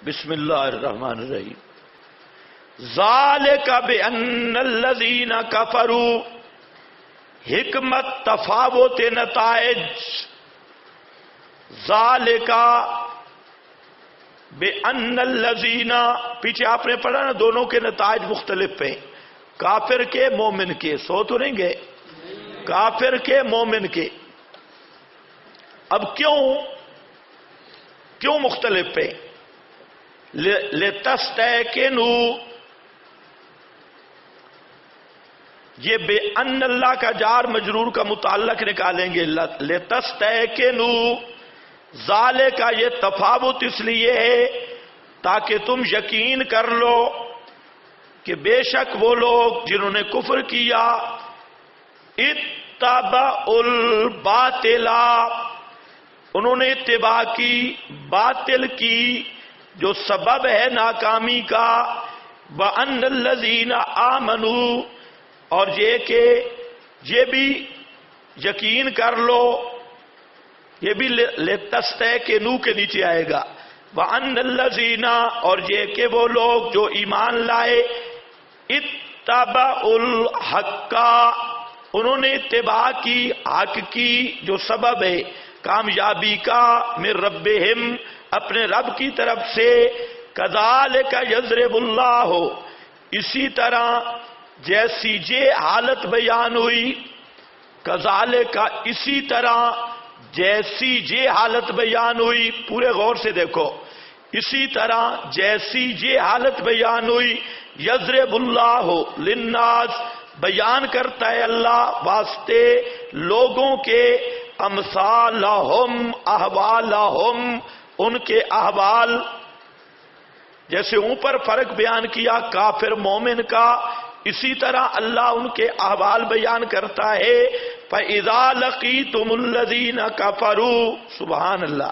بسم اللہ الرحمن الرحیم. ذالک بأن الذین کفروا، حکمت تفاوت نتائج. ذالک بأن الذین، پیچھے آپ نے پڑھا نا دونوں کے نتائج مختلف ہیں، کافر کے مومن کے. سو تو نہیں گئے؟ کافر کے مومن کے. اب کیوں مختلف ہیں؟ لِتَسْتَيْقِنُوا، یہ بے ان اللہ کا جار مجرور کا متعلق نکالیں گے. لِتَسْتَيْقِنُوا، ذالک کا یہ تفاوت اس لیے ہے تاکہ تم یقین کر لو کہ بے شک وہ لوگ جنہوں نے کفر کیا، اتبعوا الباطل، انہوں نے اتباع کی باطل کی جو سبب ہے ناکامی کا. وَأَنَّ الَّذِينَ آمَنُوا، اور یہ کہ یہ بھی یقین کر لو، یہ بھی لِتَسْتَيْقِنُوا کے نیچے آئے گا. وَأَنَّ الَّذِينَ، اور یہ کہ وہ لوگ جو ایمان لائے، اتبعوا الحق، انہوں نے اتباع کی حق کی جو سبب ہے کامیابی کا، من ربہم، اپنے رب کی طرف سے. کذالک یضرب اللہ، اسی طرح جیسی یہ حالت بیان ہوئی، کذالک اسی طرح جیسی یہ حالت بیان ہوئی، پورے غور سے دیکھو، اسی طرح جیسی یہ حالت بیان ہوئی، یضرب اللہ للناس، بیان کرتا ہے اللہ واسطے لوگوں کے، امثالہم احوالہم، ان کے احوال. جیسے اوپر فرق بیان کیا کافر مومن کا، اسی طرح اللہ ان کے احوال بیان کرتا ہے. فَإِذَا لَقِيتُمُ الَّذِينَ كَفَرُوا، سبحان اللہ.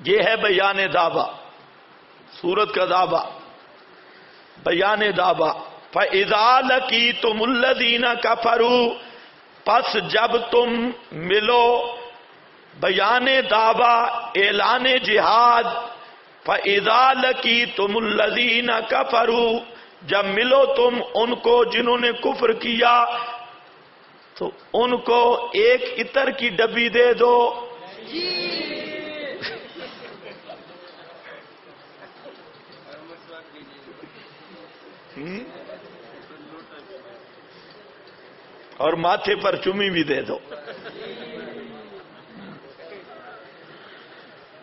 یہ ہے بیان دعویٰ، سورت کا دعویٰ، بیان دعویٰ. فَإِذَا لَقِيتُمُ الَّذِينَ كَفَرُوا، پس جب تم ملو، بیان دعویٰ، اعلان جہاد. فَإِذَا لَقِيتُمُ الَّذِينَ كَفَرُوا، جب ملو تم ان کو جنہوں نے کفر کیا، تو ان کو ایک عطر کی ڈبی دے دو. اور ماتھے پر چمی بھی دے دو.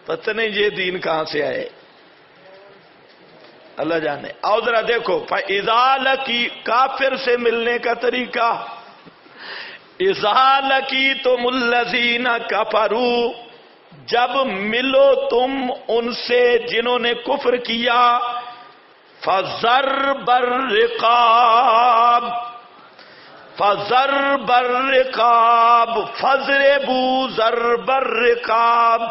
پتہ نہیں یہ دین کہاں سے آئے، اللہ جانے. آؤ ذرا دیکھو، فَإِذَا لَقِي، کافر سے ملنے کا طریقہ. اِذَا لَقِيتُمُ الَّذِينَ كَفَرُوا، جب ملو تم ان سے جنہوں نے کفر کیا. فَضَرْبَ الرِّقَابِ، فَضَرْبَ الرِّقَابِ، فَضْرِبُوا ضَرْبَ الرِّقَابِ،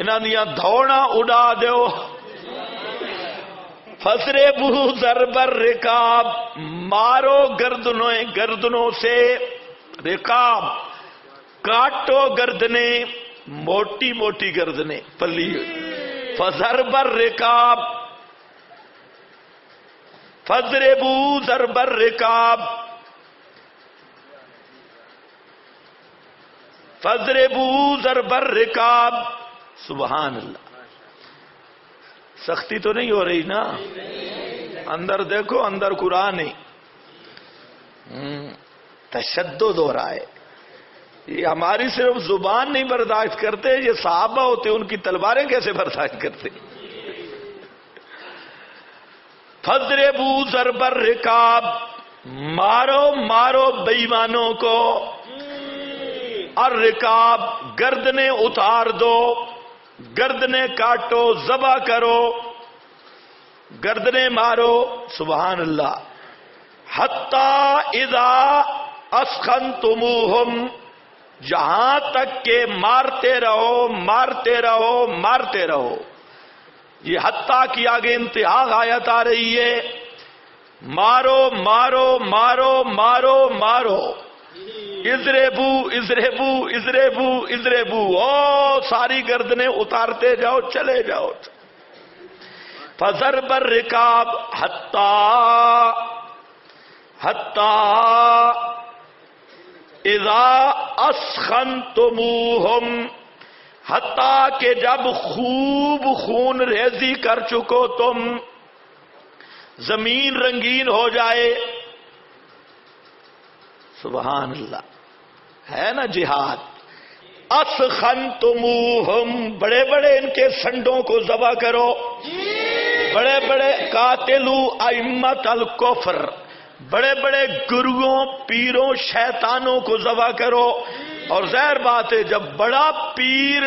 انہاں دیا دھوڑا اڑا دیو. فَضْرِبُوا ضَرْبَ الرِّقَابِ، مارو گردنوں سے. رقاب، کاٹو گردنیں، موٹی موٹی گردنیں پلی. فَضَرْبَ الرِّقَابِ، فَضْرِبُوا ضَرْبَ الرِّقَابِ، فَضْرِبُوا ضَرْبَ الرِّقَابِ. سبحان اللہ. سختی تو نہیں ہو رہی نا؟ اندر دیکھو، اندر قرآن ہے. تشدد ہو رہا ہے. یہ ہماری صرف زبان نہیں برداشت کرتے، یہ صحابہ ہوتے ان کی تلواریں کیسے برداشت کرتے. فَضْرِبُوا ضَرْبَ الرِّقَابِ، مارو مارو بے ایمانوں کو. الرقاب، گردنیں اتار دو، گردنیں کاٹو، ذبح کرو، گردنیں مارو. سبحان اللہ. حتی اذا اسخنتموہم، جہاں تک کہ مارتے رہو مارتے رہو مارتے رہو. یہ حتیٰ کی آگے انتہا آیت آ رہی ہے. مارو مارو مارو مارو مارو. اضربو اضربو اضربو اضربو، او ساری گردنیں اتارتے جاؤ، چلے جاؤ. فضرب الرکاب حتی اذا اسخنتموہم، حتیٰ کہ جب خوب خون ریزی کر چکو تم، زمین رنگین ہو جائے. سبحان اللہ، ہے نا جہاد. اسخنتموہم، بڑے بڑے ان کے سنڈوں کو ذبح کرو، بڑے بڑے قاتلو ائمت الکفر، بڑے بڑے گروؤں پیروں شیطانوں کو ذبح کرو. اور ظاہر بات ہے جب بڑا پیر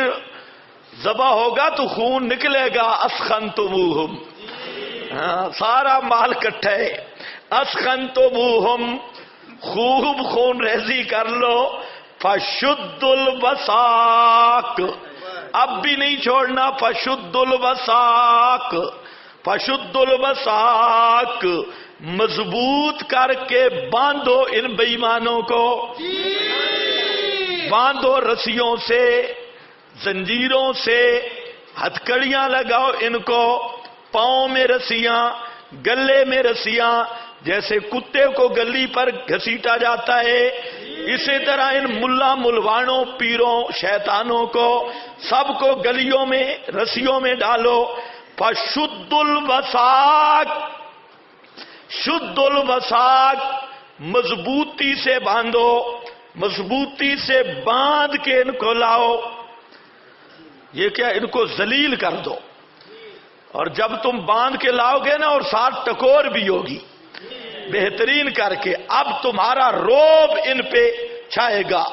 ذبح ہوگا تو خون نکلے گا. اسخنتموہم، سارا مال کٹھا ہے. اسخنتموہم، خوب خون ریزی کر لو. فشد الوثاق، اب بھی نہیں چھوڑنا. فشد الوثاق، فشد الوثاق، مضبوط کر کے باندھو ان بے ایمانوں کو، باندھو رسیوں سے، زنجیروں سے، ہتھکڑیاں لگاؤ ان کو. پاؤں میں رسیاں، گلے میں رسیاں، جیسے کتے کو گلی پر گھسیٹا جاتا ہے، اسی طرح ان ملا ملوانوں پیروں شیطانوں کو سب کو گلیوں میں رسیوں میں ڈالو. فشد الوثاق، شد الوثاق، مضبوطی سے باندھو، مضبوطی سے باندھ کے ان کو لاؤ. یہ کیا، ان کو ذلیل کر دو. اور جب تم باندھ کے لاؤ گے نا، اور ساتھ ٹکور بھی ہوگی بہترین کر کے، اب تمہارا روب ان پہ چھائے گا.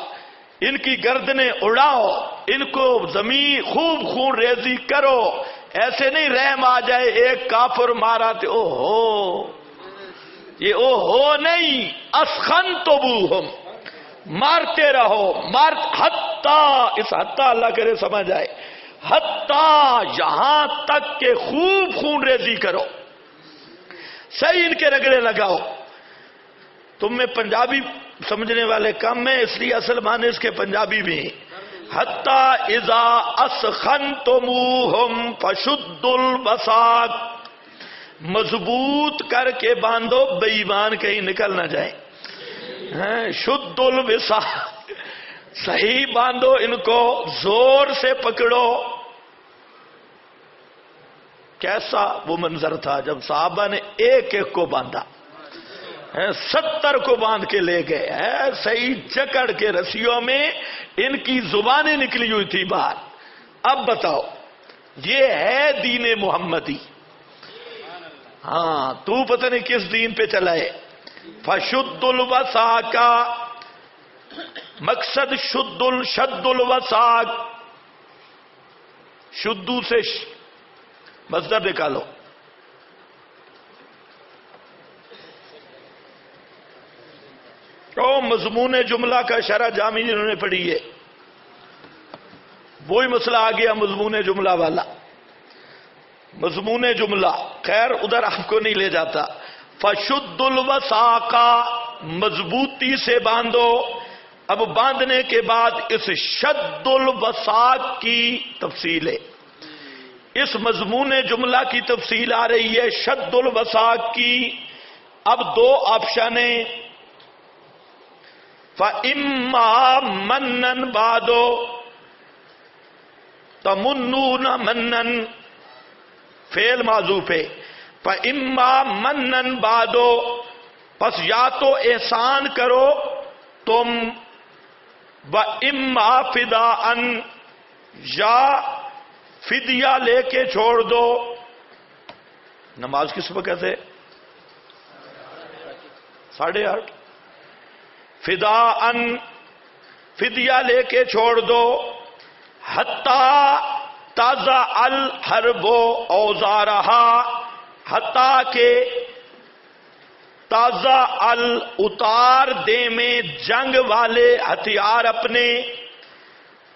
ان کی گردنیں اڑاؤ، ان کو زمین خوب خون ریزی کرو. ایسے نہیں رحم آ جائے ایک کافر مارا تو او ہو، یہ او ہو نہیں. اسخنتموہم، مارتے رہو، حتیٰ، اس حتیٰ اللہ کرے سمجھ آئے، حتیٰ یہاں تک کہ خوب خون ریزی کرو، صحیح ان کے رگڑے لگاؤ. تم میں پنجابی سمجھنے والے کم ہیں، اس لیے اصل معنی اس کے پنجابی میں. حتیٰ اذا اسخنتموہم فشد الوثاق، مضبوط کر کے باندھو، بے ایمان کہیں نکل نہ جائیں. شد الوثاق، صحیح باندھو ان کو، زور سے پکڑو. کیسا وہ منظر تھا جب صحابہ نے ایک ایک کو باندھا، 70 کو باندھ کے لے گئے، صحیح جکڑ کے رسیوں میں ان کی زبانیں نکلی ہوئی تھی باہر. اب بتاؤ، یہ ہے دین محمدی. ہاں، تو پتہ نہیں کس دین پہ چلا ہے. فشد الوثاق، مقصد شد الوثاق، شدو سے مصدر نکالو. او مضمون جملہ کا شرح جامی جنہوں نے پڑھی ہے، وہی مسئلہ آ گیا مضمون جملہ والا. مضمون جملہ، خیر ادھر آپ کو نہیں لے جاتا. فشد الوثاق، مضبوطی سے باندھو. اب باندھنے کے بعد اس شد الوثاق کی تفصیل ہے. اس مضمون جملہ کی تفصیل آ رہی ہے شد الوثاق کی. اب دو آپشن ہیں. فَإِمَّا مَنًّا بَعْدُ تَمُنُّونَ مَنًّا، فعل معذوف ہے. فَإِمَّا مَنًّا بَعْدُ، پس یا تو احسان کرو تم، وَإِمَّا فِدَاءً، یا فدیہ لے کے چھوڑ دو. نماز کس وقت ہے؟ 8:30. فداءً، فدیہ لے کے چھوڑ دو. حتیٰ تضع الحرب اوزارہا، حتیٰ کہ تضع اتار دے میں جنگ والے ہتھیار اپنے.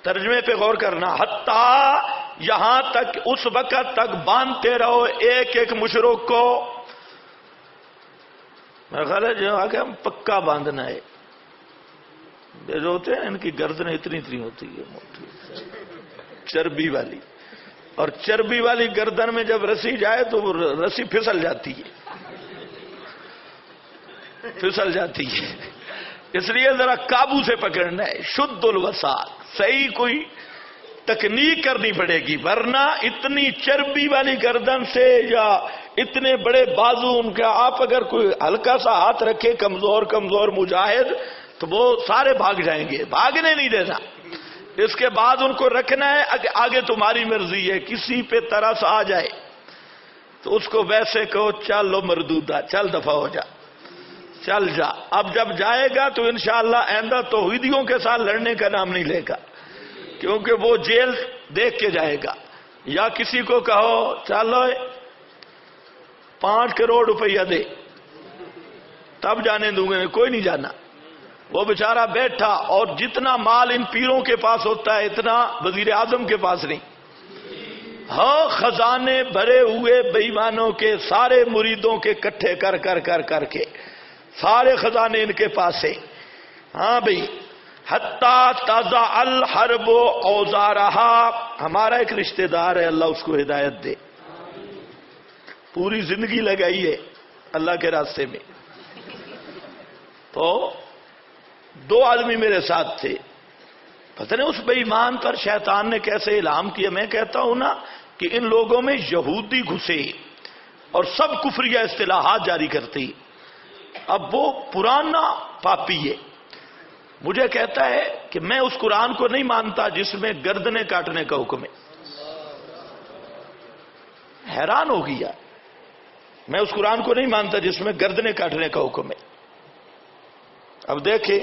ترجمے پہ غور کرنا. حتیٰ، یہاں تک، اس وقت تک باندھتے رہو ایک ایک مشرک کو. میرا خیال ہے جو آگے ہم پکا باندھنا ہے. جو ہوتے ہیں ان کی گردنیں اتنی اتنی ہوتی ہے موٹی چربی والی، اور چربی والی گردن میں جب رسی جائے تو وہ رسی پھسل جاتی ہے، پھسل جاتی ہے. اس لیے ذرا قابو سے پکڑنا ہے، شد الوساق، صحیح کوئی تکنیک کرنی پڑے گی، ورنہ اتنی چربی والی گردن سے یا اتنے بڑے بازو ان کا، آپ اگر کوئی ہلکا سا ہاتھ رکھے کمزور کمزور مجاہد تو وہ سارے بھاگ جائیں گے، بھاگنے نہیں دینا. اس کے بعد ان کو رکھنا ہے، آگے تمہاری مرضی ہے. کسی پہ ترس آ جائے تو اس کو ویسے کہو چل لو مردودہ، چل دفع ہو جا، چل جا. اب جب جائے گا تو انشاءاللہ آئندہ توحیدیوں کے ساتھ لڑنے کا نام نہیں لے گا، کیونکہ وہ جیل دیکھ کے جائے گا. یا کسی کو کہو چلو 5 کروڑ روپیہ دے تب جانے دوں گے، کوئی نہیں جانا. وہ بیچارہ بیٹھا، اور جتنا مال ان پیروں کے پاس ہوتا ہے اتنا وزیر اعظم کے پاس نہیں. ہاں خزانے بھرے ہوئے بے ایمانوں کے، سارے مریدوں کے اکٹھے کر کر کر کر کے سارے خزانے ان کے پاس ہیں. ہاں بھئی، حتیٰ تازہ الحرب اوزارہا. ہمارا ایک رشتہ دار ہے، اللہ اس کو ہدایت دے، پوری زندگی لگائی ہے اللہ کے راستے میں. تو 2 آدمی میرے ساتھ تھے، پتہ نہیں اس بے ایمان پر شیطان نے کیسے الہام کیا. میں کہتا ہوں نا کہ ان لوگوں میں یہودی گھسے اور سب کفریہ اصطلاحات جاری کرتے. اب وہ پرانا پاپی ہے، مجھے کہتا ہے کہ میں اس قرآن کو نہیں مانتا جس میں گردنیں کاٹنے کا حکم ہے. حیران ہو گیا، میں اس قرآن کو نہیں مانتا جس میں گردنیں کاٹنے کا حکم ہے. اب دیکھیں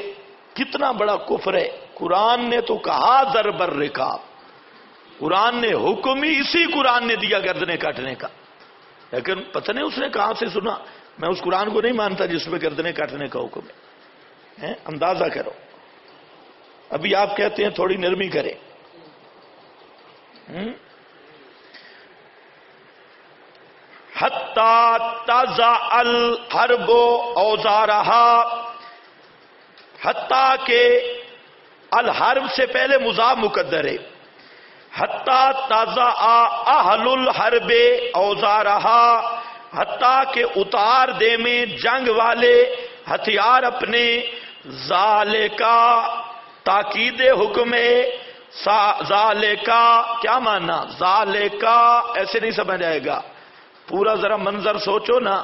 کتنا بڑا کفر ہے. قرآن نے تو کہا ضرب الرقاب، قرآن نے حکم ہی اسی قرآن نے دیا گردنیں کاٹنے کا، لیکن پتہ نہیں اس نے کہاں سے سنا. میں اس قرآن کو نہیں مانتا جس میں گردنیں کاٹنے کا حکم ہے. اندازہ کرو. ابھی آپ کہتے ہیں تھوڑی نرمی کریں. حتی تضع الحرب اوزارہا، حتیٰ کہ الحرب سے پہلے مضاف مقدر ہے. حتیٰ تضع اہل الحرب اوزارہا، حتیٰ کہ اتار دے میں جنگ والے ہتھیار اپنے. ذالکا تاکید حکم ہے. ذالکا کیا معنی؟ ذالکا ایسے نہیں سمجھ آئے گا، پورا ذرا منظر سوچو نا.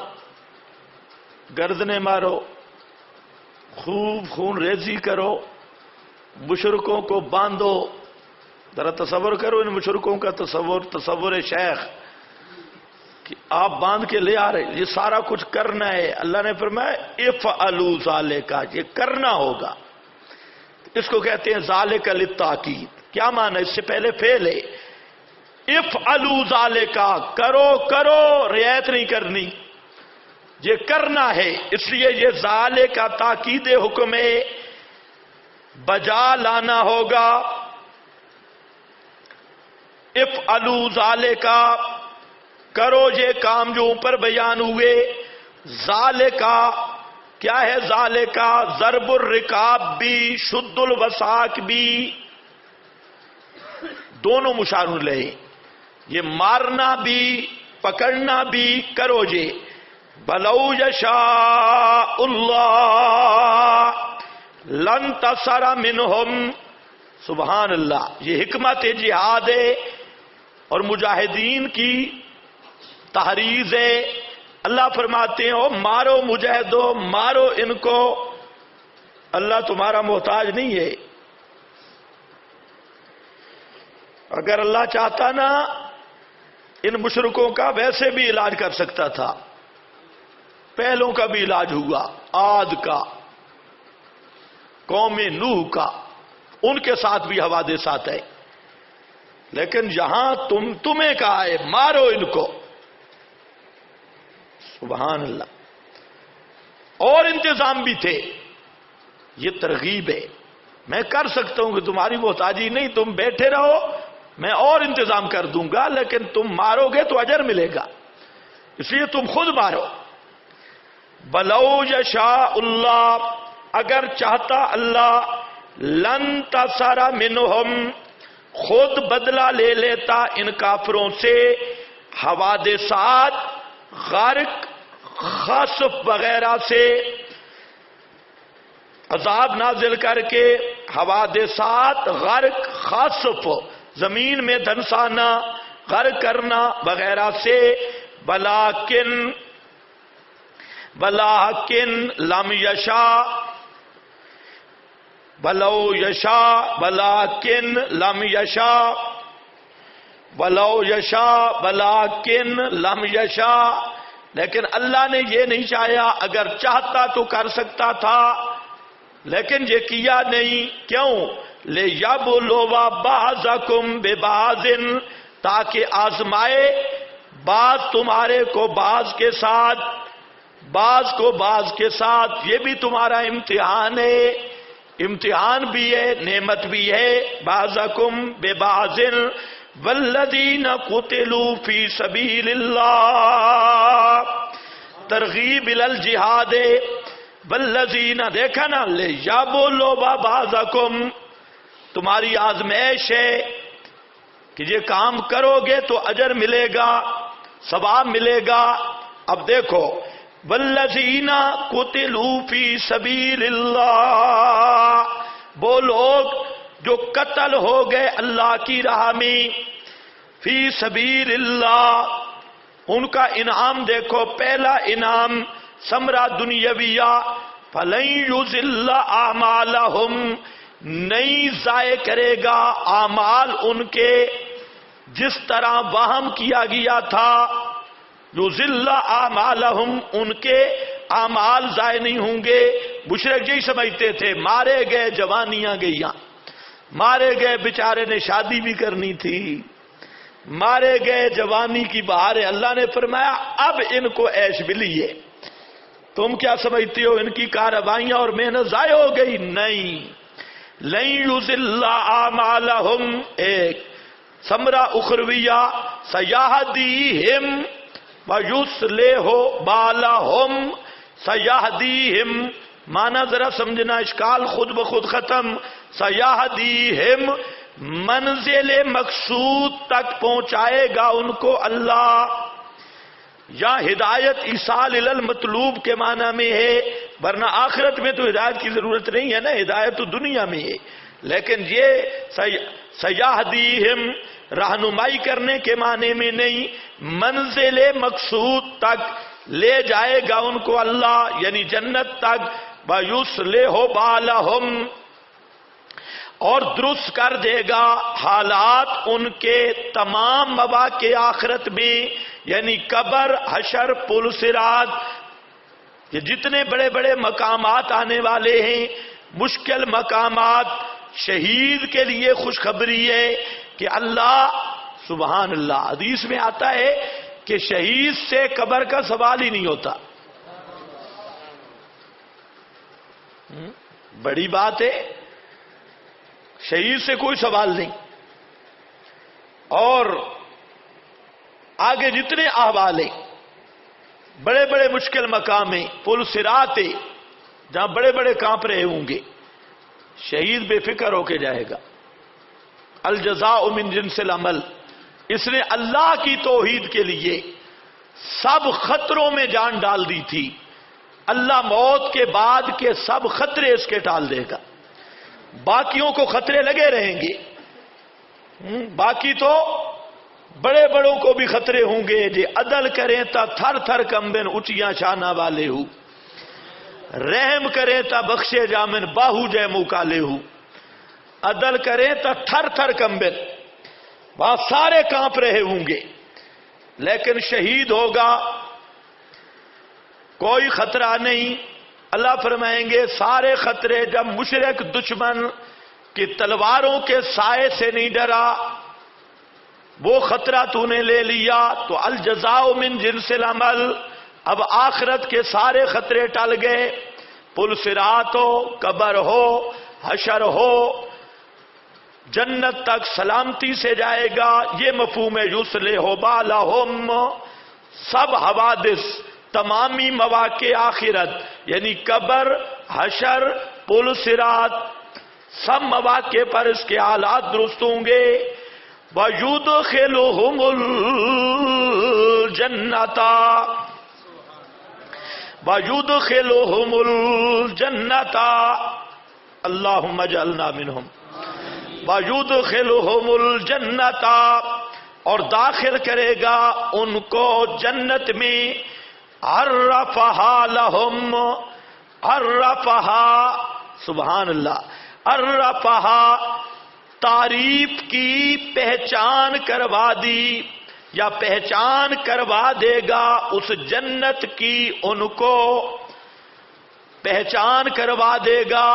گردنیں مارو، خوب خون ریزی کرو، مشرکوں کو باندھو. ذرا تصور کرو ان مشرکوں کا تصور شیخ کہ آپ باندھ کے لے آ رہے، یہ سارا کچھ کرنا ہے. اللہ نے فرمایا افعلوا ذالکا، یہ کرنا ہوگا. اس کو کہتے ہیں ذالک للتاکید. کیا معنی؟ اس سے پہلے فعل ہے. افعلوا ذالکا، کرو کرو، رعایت نہیں کرنی، یہ کرنا ہے. اس لیے یہ ذالکا تاکید حکم ہے، بجا لانا ہوگا. افعلوا ذالکا، کرو یہ کام جو اوپر بیان ہوئے. ذالکا کیا ہے؟ ذالکا ضرب الرقاب بھی، شد الوساق بھی، دونوں مشار الیہ. یہ مارنا بھی پکڑنا بھی کرو یہ. بلو یشاء اللہ لانتصر منہم. سبحان اللہ، یہ حکمت جہاد ہے اور مجاہدین کی تحریض ہے. اللہ فرماتے ہیں او مارو مجاہدو، مارو ان کو، اللہ تمہارا محتاج نہیں ہے. اگر اللہ چاہتا نا ان مشرکوں کا ویسے بھی علاج کر سکتا تھا. پہلوں کا بھی علاج ہوا، عاد کا، قوم نوح کا، ان کے ساتھ بھی حوادثات ہے. لیکن یہاں تمہیں کہا ہے مارو ان کو. سبحان اللہ. اور انتظام بھی تھے. یہ ترغیب ہے. میں کر سکتا ہوں کہ تمہاری محتاجی نہیں، تم بیٹھے رہو، میں اور انتظام کر دوں گا، لیکن تم مارو گے تو اجر ملے گا، اس لیے تم خود مارو. بلو یشاء اللہ، اگر چاہتا اللہ، لن تصر منہم، خود بدلہ لے لیتا ان کافروں سے، حوادثات، غرق، خسف وغیرہ سے عذاب نازل کر کے، حوادثات، غرق، خسف، زمین میں دھنسانا، غرق کرنا وغیرہ سے، ولیکن لم یشا، ولو یشا، ولیکن لم یشا، ولو یشا، ولیکن لم یشا، لیکن اللہ نے یہ نہیں چاہیا، اگر چاہتا تو کر سکتا تھا لیکن یہ کیا نہیں۔ کیوں؟ لِيَبْلُوَ بَعْضَكُمْ بِبَعْضٍ، تاکہ آزمائے بعض تمہارے کو بعض کے ساتھ، بعض کو بعض کے ساتھ، یہ بھی تمہارا امتحان ہے، امتحان بھی ہے، نعمت بھی ہے۔ بَعْضَكُمْ بِبَعْضٍ وَالَّذِينَ قُتِلُوا فِي سَبِيلِ اللَّهِ، ترغیب الی الجہاد، والذین، دیکھا نا، لِيَبْلُوَ بَعْضَكُمْ، تمہاری آزمائش ہے کہ یہ کام کرو گے تو اجر ملے گا، ثواب ملے گا۔ اب دیکھو، والذین قتلوا فی سبیل اللہ، وہ لوگ جو قتل ہو گئے اللہ کی راہ میں، فی سبیل اللہ، ان کا انعام دیکھو، پہلا انعام ثمرہ دنیاویہ، فَلَن يُضِلَّ أَعْمَالَهُمْ، نہیں ضائع کرے گا اعمال ان کے، جس طرح وہم کیا گیا تھا، یُضِلَّ أَعْمَالَهُمْ، ان کے اعمال ضائع نہیں ہوں گے۔ مشرک یہی سمجھتے تھے، مارے گئے جوانیاں گئیاں، مارے گئے بیچارے نے شادی بھی کرنی تھی، مارے گئے جوانی کی بہار ہے۔ اللہ نے فرمایا اب ان کو عیش ملی ہے، تم کیا سمجھتے ہو ان کی کارروائیاں اور محنت ضائع ہو گئی؟ نہیں، لن یضل اعمالہم، ایک ثمرہ اخرویہ، سیہدیہم ویصلح بالہم، سیہدیہم معنی ذرا سمجھنا، اشکال خود بخود ختم۔ سیہدیہم، منزل مقصود تک پہنچائے گا ان کو اللہ، یا ہدایت ایصال الی المطلوب کے معنی میں ہے، ورنہ آخرت میں تو ہدایت کی ضرورت نہیں ہے نا، ہدایت تو دنیا میں ہے۔ لیکن یہ سیہدیہم رہنمائی کرنے کے معنی میں نہیں، منزل مقصود تک لے جائے گا ان کو اللہ، یعنی جنت تک، وَيُصْلِحُ بَالَهُمْ، اور درست کر دے گا حالات ان کے تمام مواقع آخرت میں، یعنی قبر، حشر، پل صراط، یہ جتنے بڑے بڑے مقامات آنے والے ہیں، مشکل مقامات، شہید کے لیے خوشخبری ہے کہ اللہ، سبحان اللہ، حدیث میں آتا ہے کہ شہید سے قبر کا سوال ہی نہیں ہوتا۔ بڑی بات ہے، شہید سے کوئی سوال نہیں۔ اور آگے جتنے احوال ہیں، بڑے بڑے مشکل مقام ہیں، پل صراط ہے جہاں بڑے بڑے کانپ رہے ہوں گے، شہید بے فکر ہو کے جائے گا۔ الجزاء من جنس العمل، اس نے اللہ کی توحید کے لیے سب خطروں میں جان ڈال دی تھی، اللہ موت کے بعد کے سب خطرے اس کے ٹال دے گا، باقیوں کو خطرے لگے رہیں گے، باقی تو بڑے بڑوں کو بھی خطرے ہوں گے، جے عدل کریں تا تھر تھر کمبن اچیاں شانہ والے ہو، رحم کریں تا بخشے جامن باہو جے مکالے ہو، عدل کریں تا تھر تھر کمبن، وہاں سارے کانپ رہے ہوں گے۔ لیکن شہید ہوگا کوئی خطرہ نہیں، اللہ فرمائیں گے سارے خطرے، جب مشرک دشمن کی تلواروں کے سائے سے نہیں ڈرا، وہ خطرہ تو نے لے لیا، تو الجزاء من جنس العمل، اب آخرت کے سارے خطرے ٹل گئے، پل صراط ہو، قبر ہو، حشر ہو، جنت تک سلامتی سے جائے گا، یہ مفہوم ہے یصلح بالہم، سب حوادث، تمامی مواقع آخرت، یعنی قبر، حشر، پل صراط، سب مواقع پر اس کے حالات درست ہوں گے. وَيُدْخِلُهُمُ الْجَنَّةَ وَيُدْخِلُهُمُ الْجَنَّةَ اللہم اجعلنا منہم. وَيُدْخِلُهُمُ الْجَنَّةَ اور داخل کرے گا ان کو جنت میں. عرفہا لہم عرفہا سبحان اللہ عرفہا تعریف کی پہچان کروا دی یا پہچان کروا دے گا اس جنت کی ان کو پہچان کروا دے گا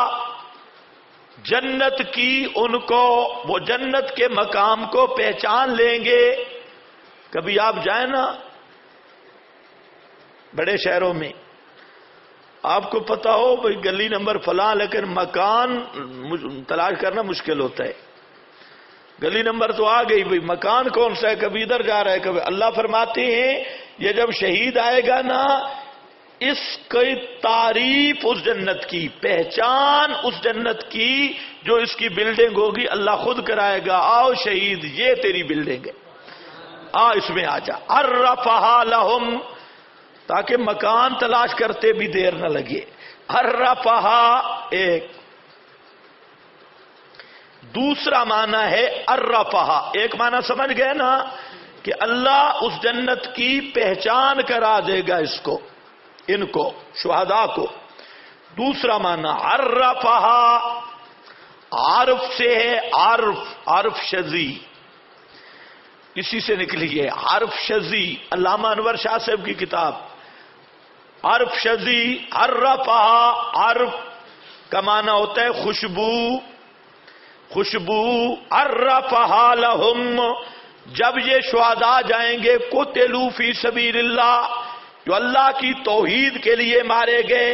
جنت کی ان کو. وہ جنت کے مقام کو پہچان لیں گے. کبھی آپ جائیں نا بڑے شہروں میں آپ کو پتا ہو بھئی گلی نمبر فلاں لیکن مکان تلاش کرنا مشکل ہوتا ہے. گلی نمبر تو آ گئی بھئی مکان کون سا ہے کبھی ادھر جا رہا ہے کبھی. اللہ فرماتے ہیں یہ جب شہید آئے گا نا اس کی تعریف اس جنت کی پہچان اس جنت کی جو اس کی بلڈنگ ہوگی اللہ خود کرائے گا. آؤ شہید یہ تیری بلڈنگ ہے اس میں آ جا. عرفہا لہم تاکہ مکان تلاش کرتے بھی دیر نہ لگے. عرفہا ایک. دوسرا معنی ہے عرفہا. ایک معنی سمجھ گئے نا کہ اللہ اس جنت کی پہچان کرا دے گا اس کو ان کو شہداء کو. دوسرا معنی عرفہا عارف سے ہے. عارف شذی اسی سے نکلی ہے عارف شذی. علامہ انور شاہ صاحب کی کتاب عارف شذی. عرفہا عارف کا معنی ہوتا ہے خوشبو خوشبو. عرفہا لہم جب یہ شہداء جائیں گے قتلوا فی سبیل اللہ جو اللہ کی توحید کے لیے مارے گئے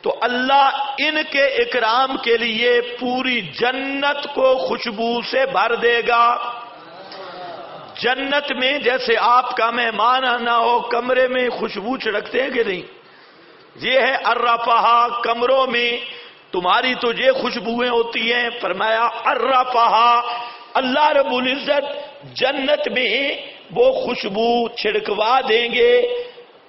تو اللہ ان کے اکرام کے لیے پوری جنت کو خوشبو سے بھر دے گا. جنت میں جیسے آپ کا مہمان آنا ہو کمرے میں خوشبو چھڑکتے ہیں کہ نہیں. یہ ہے عرفہا. کمروں میں تمہاری تو یہ خوشبوئیں ہوتی ہیں. فرمایا عرفہا اللہ رب العزت جنت میں وہ خوشبو چھڑکوا دیں گے.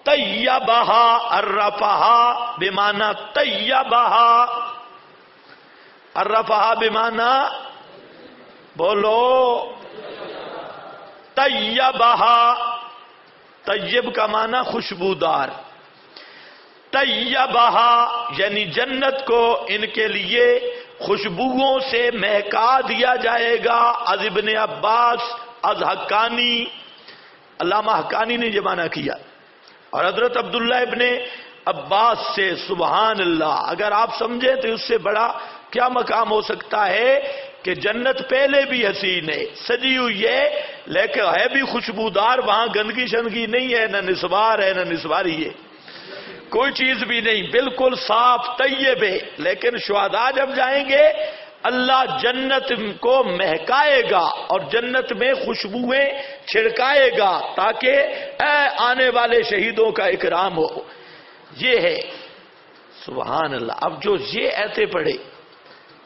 طیبہا عرفہا بمعنی طیبہا. عرفہا بمعنی بولو طیبہا. طیب کا معنی خوشبودار. طیبہا یعنی جنت کو ان کے لیے خوشبوؤں سے مہکا دیا جائے گا. از ابن عباس از حقانی علامہ حقانی نے یہ معنی کیا اور حضرت عبداللہ ابن عباس سے. سبحان اللہ. اگر آپ سمجھیں تو اس سے بڑا کیا مقام ہو سکتا ہے کہ جنت پہلے بھی حسین ہے سجی ہوئی ہے لیکن ہے بھی خوشبودار. وہاں گندگی شندگی نہیں ہے نہ نسوار ہے نہ نسواری ہے کوئی چیز بھی نہیں بالکل صاف طیب ہے. لیکن شہداء جب جائیں گے اللہ جنت کو مہکائے گا اور جنت میں خوشبوئیں چھڑکائے گا تاکہ آنے والے شہیدوں کا اکرام ہو. یہ ہے سبحان اللہ. اب جو یہ ایتے پڑھے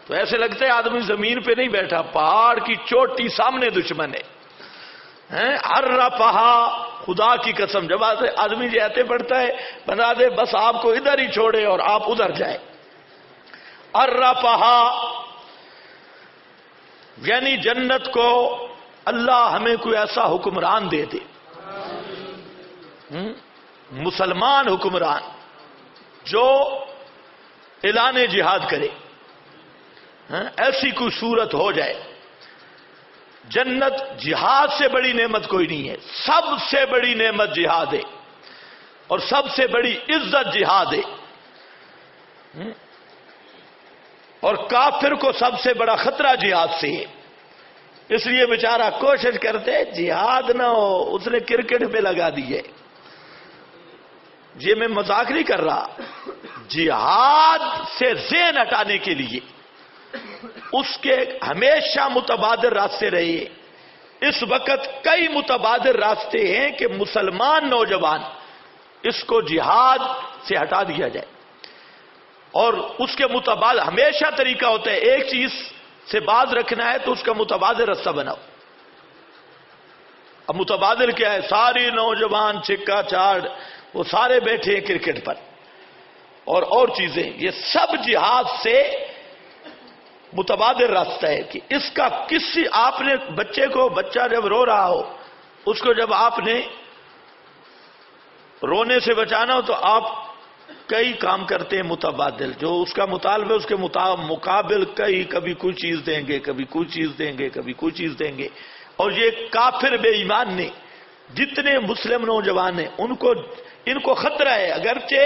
تو ایسے لگتا ہے آدمی زمین پہ نہیں بیٹھا پہاڑ کی چوٹی سامنے دشمن ہے. عرفہا خدا کی قسم جب آدمی یہ ایتے پڑھتا ہے بنا دے بس آپ کو ادھر ہی چھوڑے اور آپ ادھر جائیں. عرفہا یعنی جنت کو اللہ ہمیں کوئی ایسا حکمران دے دے مسلمان حکمران جو اعلان جہاد کرے. ایسی کوئی صورت ہو جائے. جنت جہاد سے بڑی نعمت کوئی نہیں ہے. سب سے بڑی نعمت جہاد ہے اور سب سے بڑی عزت جہاد ہے. اور کافر کو سب سے بڑا خطرہ جہاد سے ہے. اس لیے بیچارہ کوشش کرتے جہاد نہ ہو. اس نے کرکٹ پہ لگا دی ہے. یہ میں مذاق نہیں کر رہا. جہاد سے ذہن ہٹانے کے لیے اس کے ہمیشہ متبادر راستے رہے. اس وقت کئی متبادر راستے ہیں کہ مسلمان نوجوان اس کو جہاد سے ہٹا دیا جائے. اور اس کے متبادل ہمیشہ طریقہ ہوتا ہے، ایک چیز سے باز رکھنا ہے تو اس کا متبادل رستہ بناؤ. اب متبادل کیا ہے؟ ساری نوجوان چکا چاڑ وہ سارے بیٹھے ہیں کرکٹ پر اور چیزیں، یہ سب جہاد سے متبادل راستہ ہے کہ اس کا کسی آپ نے بچہ جب رو رہا ہو اس کو جب آپ نے رونے سے بچانا ہو تو آپ کئی کام کرتے ہیں متبادل، جو اس کا مطالبہ اس کے مقابل کبھی کوئی چیز دیں گے، کبھی کوئی چیز دیں گے، کبھی کوئی چیز دیں گے. اور یہ کافر بے ایمان نے جتنے مسلم نوجوان ہیں ان کو خطرہ ہے، اگرچہ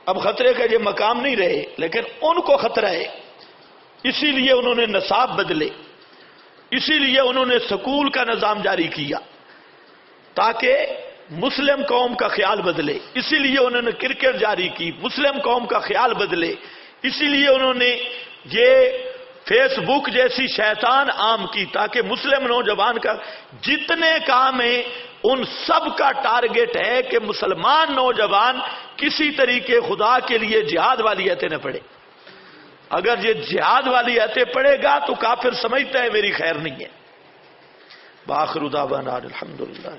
اب خطرے کا یہ مقام نہیں رہے لیکن ان کو خطرہ ہے. اسی لیے انہوں نے نصاب بدلے، اسی لیے انہوں نے سکول کا نظام جاری کیا تاکہ مسلم قوم کا خیال بدلے. اسی لیے انہوں نے کرکٹ جاری کی، مسلم قوم کا خیال بدلے. اسی لیے انہوں نے یہ فیس بک جیسی شیطان عام کی تاکہ مسلم نوجوان کا جتنے کام ہیں ان سب کا ٹارگٹ ہے کہ مسلمان نوجوان کسی طریقے خدا کے لیے جہاد والی ایتیں نہ پڑھے. اگر یہ جہاد والی ایتیں پڑھے گا تو کافر سمجھتا ہے میری خیر نہیں ہے. بآخر دعوانا الحمدللہ.